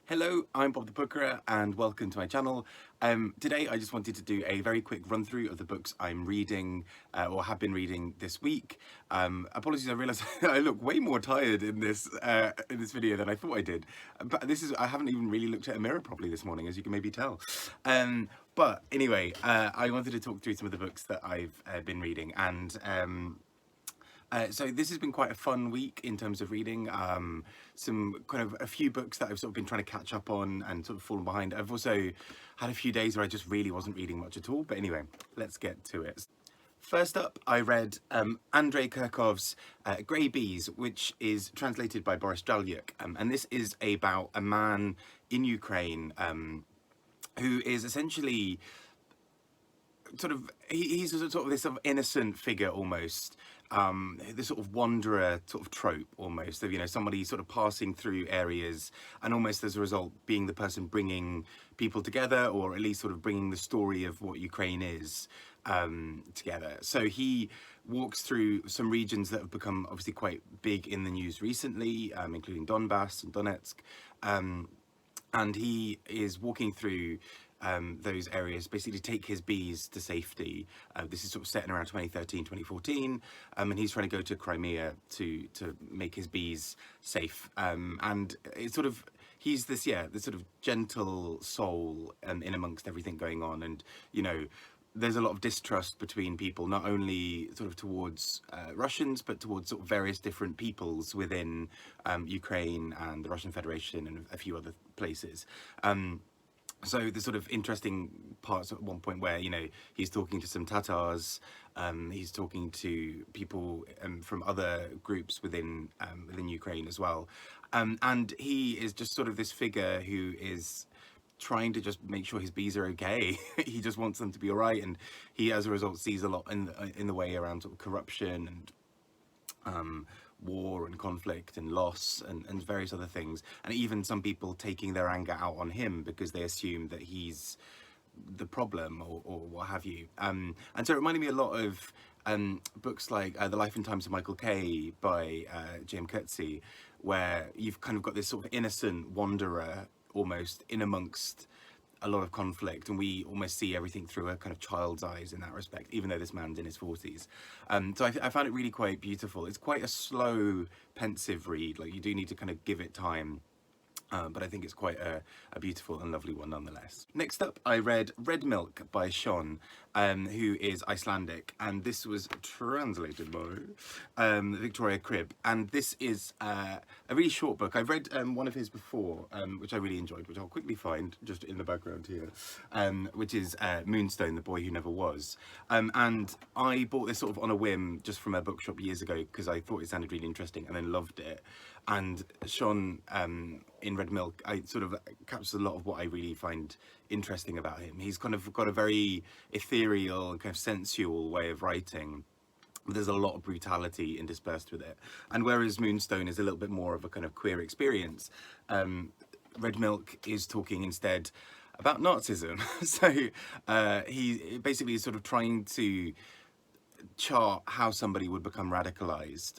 Hello, I'm Bob the Booker and welcome to my channel. Today I just wanted to do a very quick run through of the books I'm reading or have been reading this week. Apologies, I realise I look way more tired in this video than I thought I did. But I haven't even really looked at a mirror properly this morning, as you can maybe tell. But anyway, I wanted to talk through some of the books that I've been reading, and so this has been quite a fun week in terms of reading. Some kind of a few books that I've sort of been trying to catch up on and sort of fallen behind. I've also had a few days where I just really wasn't reading much at all. But anyway, let's get to it. First up, I read Andrey Kurkov's Grey Bees, which is translated by Boris Dralyuk. And this is about a man in Ukraine who is essentially he's sort of this sort of innocent figure almost, this sort of wanderer sort of trope almost of, somebody sort of passing through areas and almost as a result being the person bringing people together, or at least sort of bringing the story of what Ukraine is together. So he walks through some regions that have become obviously quite big in the news recently, including Donbass and Donetsk, and he is walking through those areas, basically take his bees to safety. This is sort of set in around 2013, 2014, and he's trying to go to Crimea to make his bees safe. And it's sort of, he's this sort of gentle soul in amongst everything going on. And, there's a lot of distrust between people, not only sort of towards Russians, but towards sort of various different peoples within Ukraine and the Russian Federation and a few other places. So the sort of interesting parts at one point where, he's talking to some Tatars, he's talking to people from other groups within Ukraine as well. And he is just sort of this figure who is trying to just make sure his bees are okay. He just wants them to be all right. And he, as a result, sees a lot in the way around sort of corruption and war and conflict and loss and various other things, and even some people taking their anger out on him because they assume that he's the problem or what have you. And so it reminded me a lot of books like The Life and Times of Michael Kay by J.M. Coetzee, where you've kind of got this sort of innocent wanderer almost in amongst a lot of conflict, and we almost see everything through a kind of child's eyes in that respect, even though this man's in his 40s. So I found it really quite beautiful. It's quite a slow, pensive read. Like, you do need to kind of give it time. But I think it's quite a beautiful and lovely one nonetheless. Next up, I read Red Milk by Sjón, who is Icelandic, and this was translated by Victoria Cribb. And this is a really short book. I've read one of his before, which I really enjoyed, which I'll quickly find just in the background here, which is Moonstone, the Boy Who Never Was. And I bought this sort of on a whim just from a bookshop years ago because I thought it sounded really interesting and then loved it. And Sjón, in Red Milk, I sort of captures a lot of what I really find interesting about him. He's kind of got a very ethereal and kind of sensual way of writing. There's a lot of brutality interspersed with it. And whereas Moonstone is a little bit more of a kind of queer experience, Red Milk is talking instead about Nazism. So he basically is sort of trying to chart how somebody would become radicalized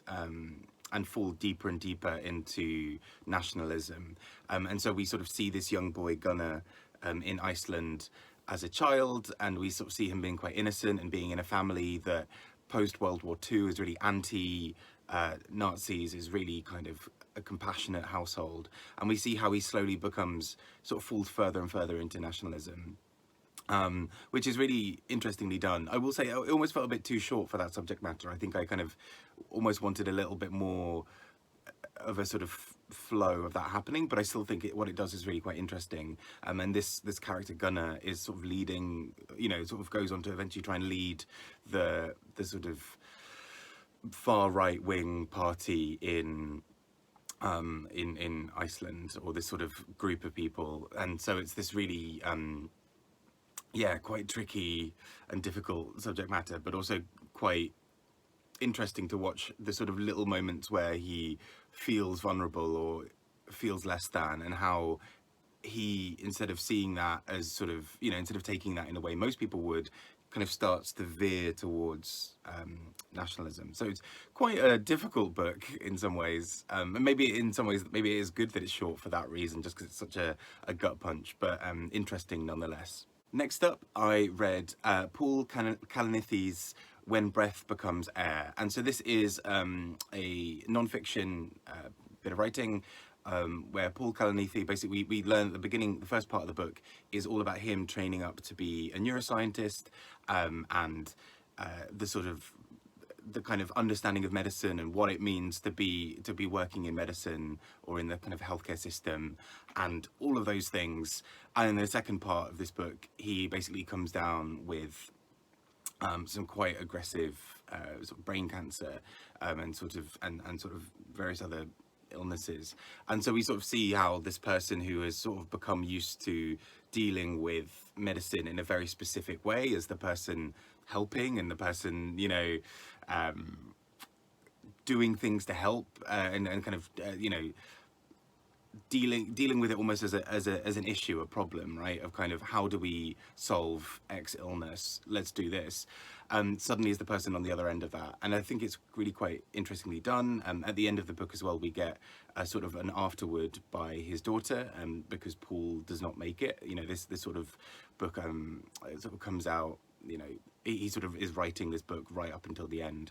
and fall deeper and deeper into nationalism. And so we sort of see this young boy Gunnar in Iceland as a child, and we sort of see him being quite innocent and being in a family that post-World War II is really anti-Nazis, is really kind of a compassionate household. And we see how he slowly becomes, sort of falls further and further into nationalism. Which is really interestingly done. I will say it almost felt a bit too short for that subject matter. I think I kind of almost wanted a little bit more of a sort of flow of that happening, but I still think what it does is really quite interesting. And this character Gunnar is sort of leading, sort of goes on to eventually try and lead the sort of far right wing party in Iceland, or this sort of group of people. And so it's this really quite tricky and difficult subject matter, but also quite interesting to watch the sort of little moments where he feels vulnerable or feels less than, and how he, instead of seeing that as sort of, instead of taking that in a way most people would, kind of starts to veer towards nationalism. So it's quite a difficult book in some ways, and maybe in some ways maybe it is good that it's short for that reason, just because it's such a gut punch, but interesting nonetheless. Next up, I read Paul Kalanithi's When Breath Becomes Air. And so this is a non-fiction bit of writing where Paul Kalanithi, basically we learn at the beginning, the first part of the book is all about him training up to be a neuroscientist, and the kind of understanding of medicine and what it means to be working in medicine or in the kind of healthcare system and all of those things. And in the second part of this book, he basically comes down with some quite aggressive sort of brain cancer, and sort of various other illnesses. And so we sort of see how this person who has sort of become used to dealing with medicine in a very specific way as the person helping and the person, you know, doing things to help, and kind of you know, dealing with it almost as an issue, a problem, right? Of kind of, how do we solve X illness? Let's do this. Suddenly is the person on the other end of that, and I think it's really quite interestingly done. At the end of the book as well, we get a sort of an afterword by his daughter, because Paul does not make it. You know, this sort of book sort of comes out. You know, he sort of is writing this book right up until the end.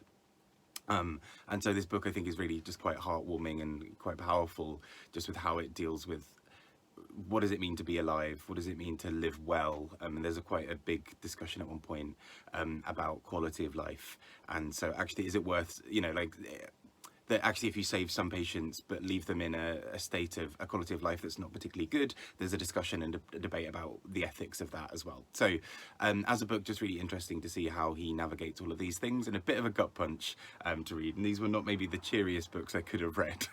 And so this book, I think, is really just quite heartwarming and quite powerful, just with how it deals with what does it mean to be alive, what does it mean to live well. And there's quite a big discussion at one point about quality of life. And so actually, is it worth, you know, like, that actually if you save some patients but leave them in a state of a quality of life that's not particularly good, there's a discussion and a debate about the ethics of that as well. So as a book, just really interesting to see how he navigates all of these things, and a bit of a gut punch to read. And these were not maybe the cheeriest books I could have read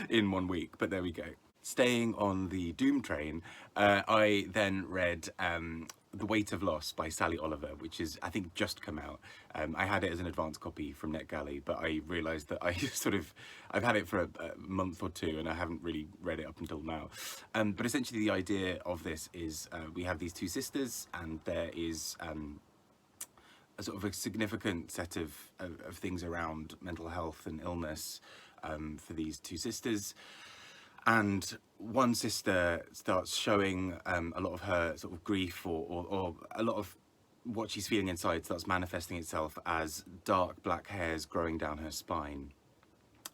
in 1 week, but there we go. Staying on the Doom train, I then read The Weight of Loss by Sally Oliver, which is, I think, just come out. I had it as an advance copy from NetGalley, but I realised that I've had it for a month or two and I haven't really read it up until now. But essentially the idea of this is we have these two sisters, and there is a sort of a significant set of things around mental health and illness for these two sisters. And one sister starts showing a lot of her sort of grief, or a lot of what she's feeling inside starts manifesting itself as dark black hairs growing down her spine.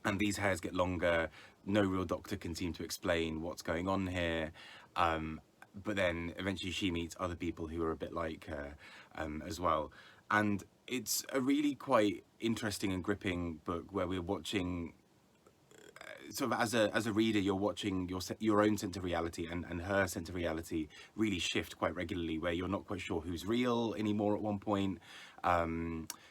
And these hairs get longer. No real doctor can seem to explain what's going on here. But then eventually she meets other people who are a bit like her as well. And it's a really quite interesting and gripping book where we're watching, sort of as a reader, you're watching your own sense of reality and her sense of reality really shift quite regularly, where you're not quite sure who's real anymore at one point,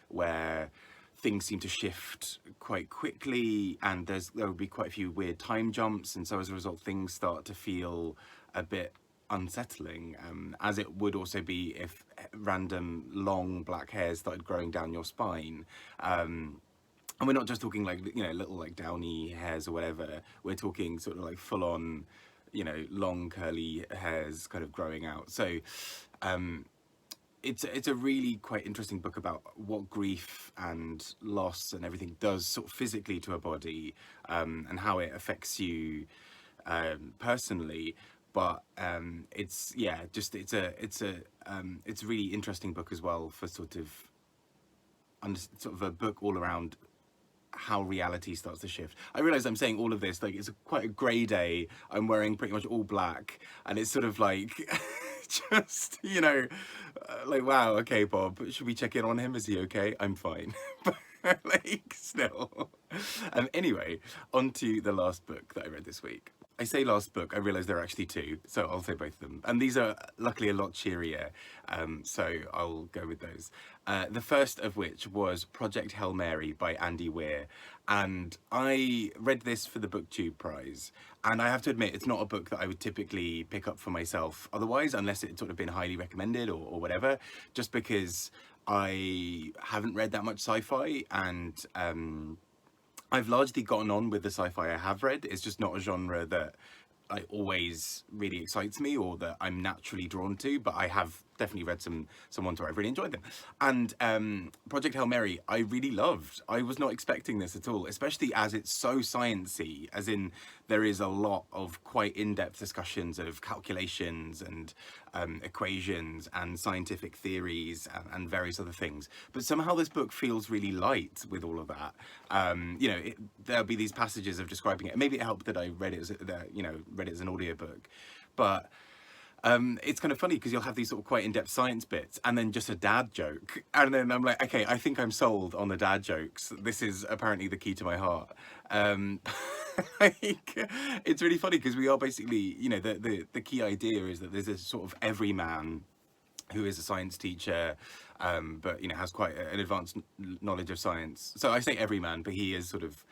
where things seem to shift quite quickly, and there will be quite a few weird time jumps, and so as a result things start to feel a bit unsettling, as it would also be if random long black hairs started growing down your spine. And we're not just talking like, you know, little like downy hairs or whatever. We're talking sort of like full on, you know, long curly hairs kind of growing out. So it's a really quite interesting book about what grief and loss and everything does sort of physically to a body, and how it affects you personally. But it's a really interesting book as well for sort of a book all around how reality starts to shift. I realize I'm saying all of this like it's quite a grey day. I'm wearing pretty much all black, and it's sort of like just, you know, like, wow, okay, Bob, should we check in on him? Is he okay? I'm fine. But like, still. Anyway, on to the last book that I read this week. I say last book, I realise there are actually two, so I'll say both of them. And these are luckily a lot cheerier, so I'll go with those. The first of which was Project Hail Mary by Andrey Weir. And I read this for the BookTube Prize. And I have to admit, it's not a book that I would typically pick up for myself otherwise, unless it sort of been highly recommended or whatever, just because I haven't read that much sci-fi, and I've largely gotten on with the sci-fi I have read. It's just not a genre that like always really excites me or that I'm naturally drawn to, but I have definitely read some ones where I've really enjoyed them. And Project Hail Mary, I really loved. I was not expecting this at all, especially as it's so sciencey, as in there is a lot of quite in-depth discussions of calculations and equations and scientific theories and various other things. But somehow this book feels really light with all of that. You know, there'll be these passages of describing it. Maybe it helped that I read it as read it as an audiobook, but it's kind of funny because you'll have these sort of quite in-depth science bits and then just a dad joke, and then I'm like, okay, I think I'm sold on the dad jokes. This is apparently the key to my heart. Like, it's really funny because we are basically, you know, the key idea is that there's a sort of everyman who is a science teacher, but you know has quite an advanced knowledge of science. So I say everyman, but he is sort of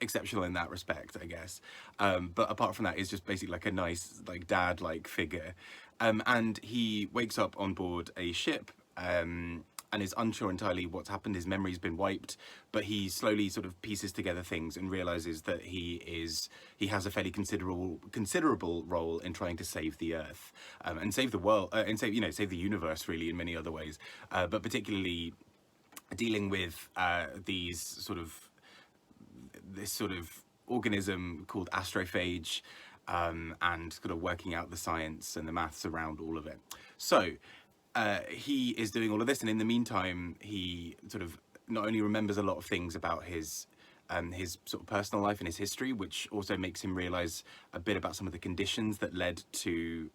exceptional in that respect, I guess. But apart from that, is just basically like a nice, like dad-like figure. And he wakes up on board a ship and is unsure entirely what's happened. His memory's been wiped, but he slowly sort of pieces together things and realizes that he has a fairly considerable role in trying to save the Earth and save the world and save the universe really in many other ways, but particularly dealing with this sort of organism called astrophage, and sort of working out the science and the maths around all of it. So he is doing all of this, and in the meantime, he sort of not only remembers a lot of things about his sort of personal life and his history, which also makes him realize a bit about some of the conditions that led to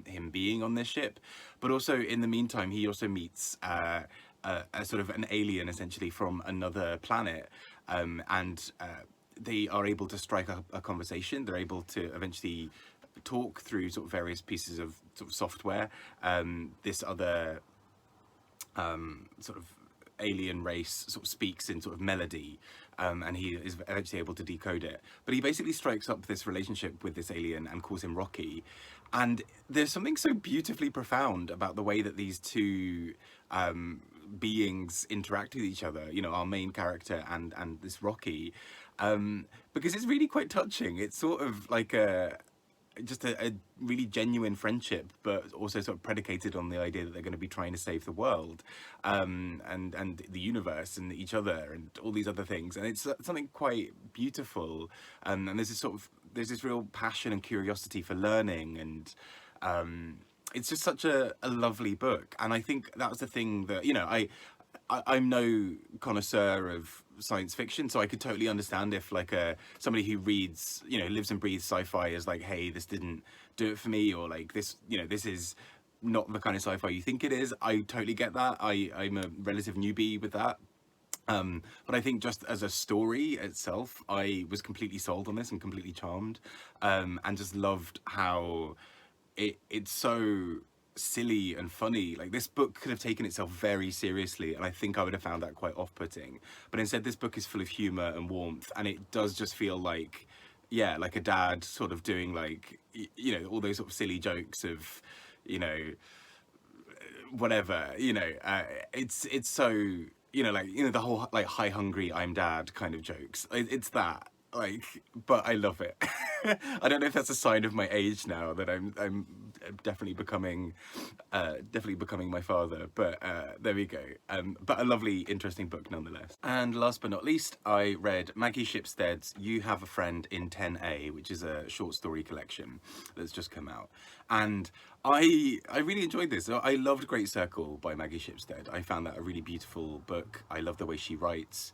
him being on this ship. But also in the meantime, he also meets a sort of an alien essentially from another planet, and they are able to strike up a conversation. They're able to eventually talk through sort of various pieces of sort of software. This other sort of alien race sort of speaks in sort of melody, and he is eventually able to decode it. But he basically strikes up this relationship with this alien and calls him Rocky. And there's something so beautifully profound about the way that these two beings interact with each other, you know, our main character and this Rocky, because it's really quite touching. It's sort of like a really genuine friendship, but also sort of predicated on the idea that they're going to be trying to save the world, and the universe and each other and all these other things. And it's something quite beautiful, and there's this real passion and curiosity for learning, and it's just such a lovely book. And I think that was the thing that, you know, I'm no connoisseur of science fiction, so I could totally understand if like somebody who reads, you know, lives and breathes sci-fi is like, hey, this didn't do it for me, or like this, you know, this is not the kind of sci-fi you think it is. I totally get that. I'm a relative newbie with that. But I think just as a story itself, I was completely sold on this and completely charmed, and just loved how it's so silly and funny. Like, this book could have taken itself very seriously, and I think I would have found that quite off-putting. But instead, this book is full of humor and warmth, and it does just feel like, yeah, like a dad sort of doing, like, you know, all those sort of silly jokes of, you know, whatever, you know, it's so, you know, like, you know, the whole like hi hungry I'm dad kind of jokes. It's that, like, but I love it. I don't know if that's a sign of my age now, that I'm definitely becoming my father, but there we go. But a lovely, interesting book nonetheless. And last but not least, I read Maggie Shipstead's You Have a Friend in 10A, which is a short story collection that's just come out. And I really enjoyed this. I loved Great Circle by Maggie Shipstead. I found that a really beautiful book. I love the way she writes.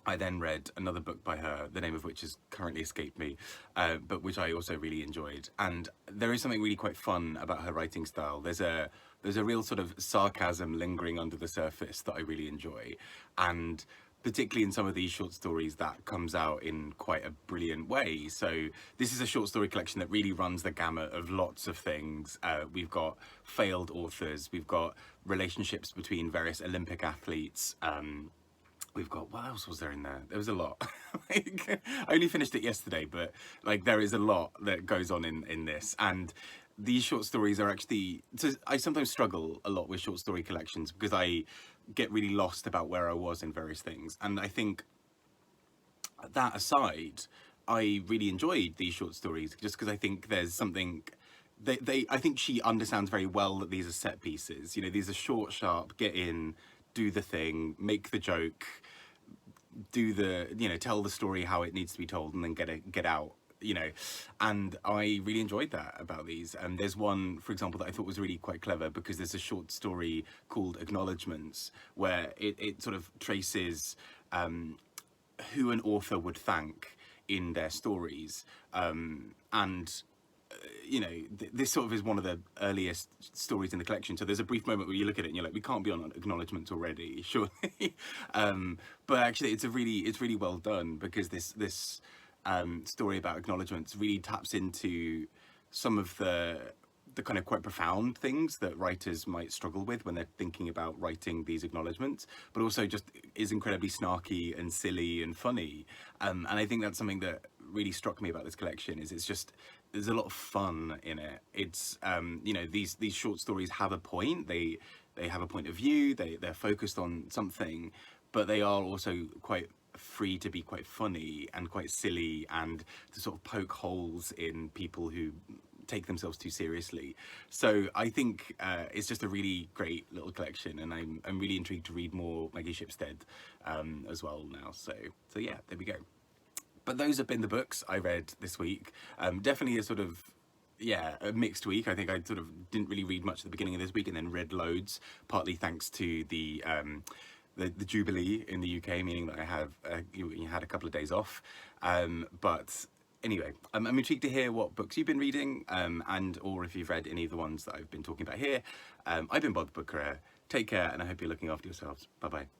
I then read another book by her, the name of which has currently escaped me, but which I also really enjoyed. And there is something really quite fun about her writing style. There's a real sort of sarcasm lingering under the surface that I really enjoy. And particularly in some of these short stories, that comes out in quite a brilliant way. So this is a short story collection that really runs the gamut of lots of things. We've got failed authors, we've got relationships between various Olympic athletes, we've got, what else was there in there? There was a lot. Like, I only finished it yesterday, but like there is a lot that goes on in this. And these short stories are actually, I sometimes struggle a lot with short story collections because I get really lost about where I was in various things. And I think that aside, I really enjoyed these short stories just because I think there's something. I think she understands very well that these are set pieces. You know, these are short, sharp, get in, do the thing, make the joke, do the, you know, tell the story how it needs to be told, and then get out, you know. And I really enjoyed that about these. And there's one, for example, that I thought was really quite clever, because there's a short story called Acknowledgements, where it sort of traces who an author would thank in their stories. And you know, this sort of is one of the earliest stories in the collection. So there's a brief moment where you look at it and you're like, we can't be on acknowledgements already, surely. But actually, it's really well done, because this story about acknowledgements really taps into some of the kind of quite profound things that writers might struggle with when they're thinking about writing these acknowledgements, but also just is incredibly snarky and silly and funny. And I think that's something that really struck me about this collection, is it's just, there's a lot of fun in it. It's you know, these short stories have a point, they have a point of view, they're focused on something, but they are also quite free to be quite funny and quite silly, and to sort of poke holes in people who take themselves too seriously. So I think it's just a really great little collection, and I'm really intrigued to read more Maggie Shipstead as well now. So yeah, there we go. But those have been the books I read this week. Definitely a sort of, yeah, a mixed week. I think I sort of didn't really read much at the beginning of this week, and then read loads, partly thanks to the Jubilee in the UK, meaning that I have you had a couple of days off. But anyway, I'm intrigued to hear what books you've been reading, and or if you've read any of the ones that I've been talking about here. I've been Bob the Book Courier. Take care, and I hope you're looking after yourselves. Bye bye.